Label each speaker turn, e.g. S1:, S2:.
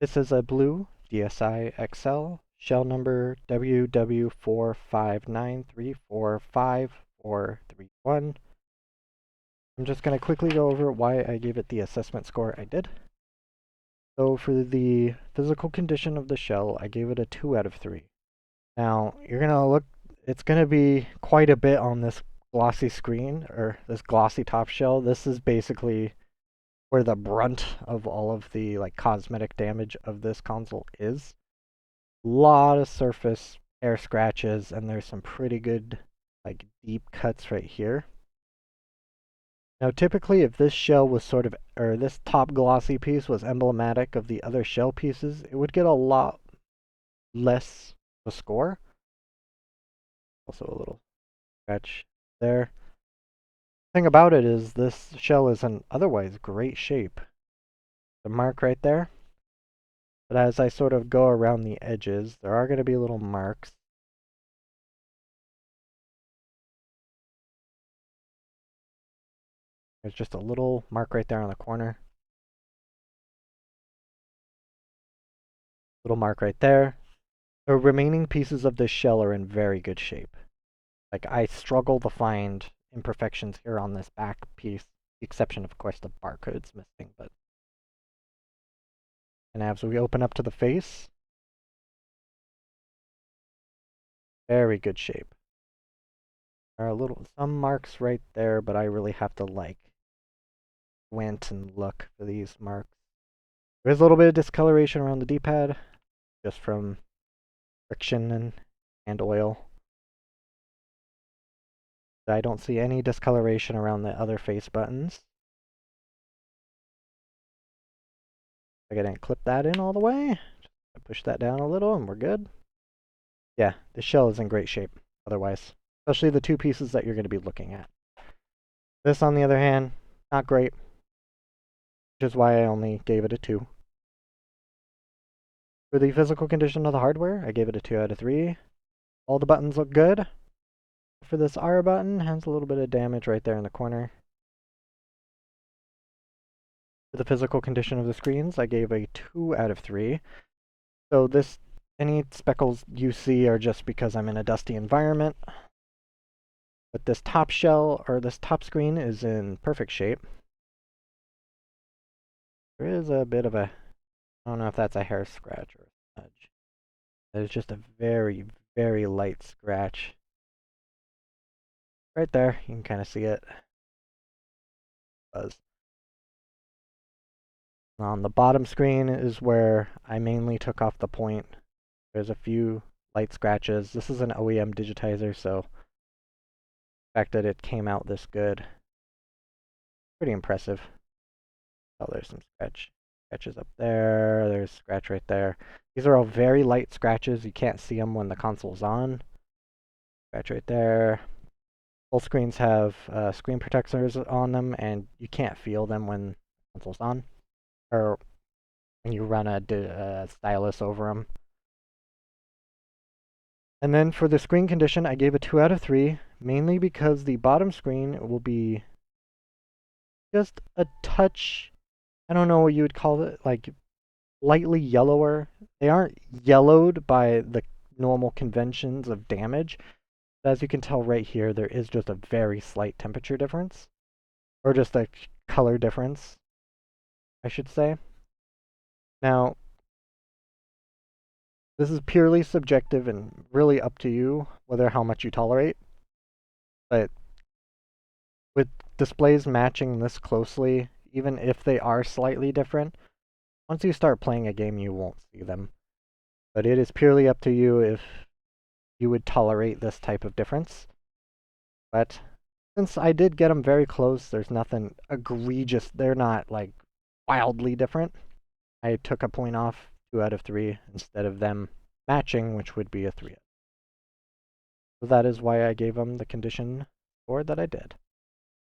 S1: This is a blue DSI XL, shell number WW459345431. I'm just going to quickly go over why I gave it the assessment score I did. So for the physical condition of the shell, I gave it a 2 out of 3. Now, you're going to look, it's going to be quite a bit on this glossy screen, or this glossy top shell. This is basically where the brunt of all of the cosmetic damage of this console is. A lot of surface hair scratches, and there's some pretty good deep cuts right here. Now typically if this shell was or this top glossy piece was emblematic of the other shell pieces, it would get a lot less of a score. Also a little scratch there. Thing about it is this shell is in otherwise great shape. The mark right there. But as I sort of go around the edges, there are going to be little marks. There's just a little mark right there on the corner. Little mark right there. The remaining pieces of this shell are in very good shape. I struggle to find imperfections here on this back piece, the exception of course the barcode's missing, but. And as we open up to the face, very good shape. There are some marks right there, but I really have to squint and look for these marks. There's a little bit of discoloration around the D-pad, just from friction and oil. I don't see any discoloration around the other face buttons. I didn't clip that in all the way. Just push that down a little and we're good. Yeah, the shell is in great shape otherwise, especially the two pieces that you're going to be looking at. This, on the other hand, not great, which is why I only gave it a 2. For the physical condition of the hardware, I gave it a 2 out of 3. All the buttons look good. For this R button, has a little bit of damage right there in the corner. For the physical condition of the screens, I gave a 2 out of 3. So any speckles you see are just because I'm in a dusty environment. But this top shell, or this top screen, is in perfect shape. There is a bit of I don't know if that's a hair scratch or a smudge. It's just a very, very light scratch. Right there, you can kind of see it. Buzz. On the bottom screen is where I mainly took off the point. There's a few light scratches. This is an OEM digitizer, so the fact that it came out this good, pretty impressive. Oh, there's some scratches up there. There's a scratch right there. These are all very light scratches. You can't see them when the console's on. Scratch right there. Both screens have screen protectors on them, and you can't feel them when the console's on, or when you run a stylus over them. And then for the screen condition, I gave a 2 out of 3, mainly because the bottom screen will be just a touch, I don't know what you would call it, lightly yellower. They aren't yellowed by the normal conventions of damage. But as you can tell right here, there is just a very slight temperature difference, or just a color difference, I should say. Now, this is purely subjective and really up to you whether how much you tolerate. But with displays matching this closely, even if they are slightly different, once you start playing a game, you won't see them. But it is purely up to you if you would tolerate this type of difference. But since I did get them very close, there's nothing egregious. They're not wildly different. I took a point off, 2 out of 3, instead of them matching, which would be a 3. So that is why I gave them the condition score that I did.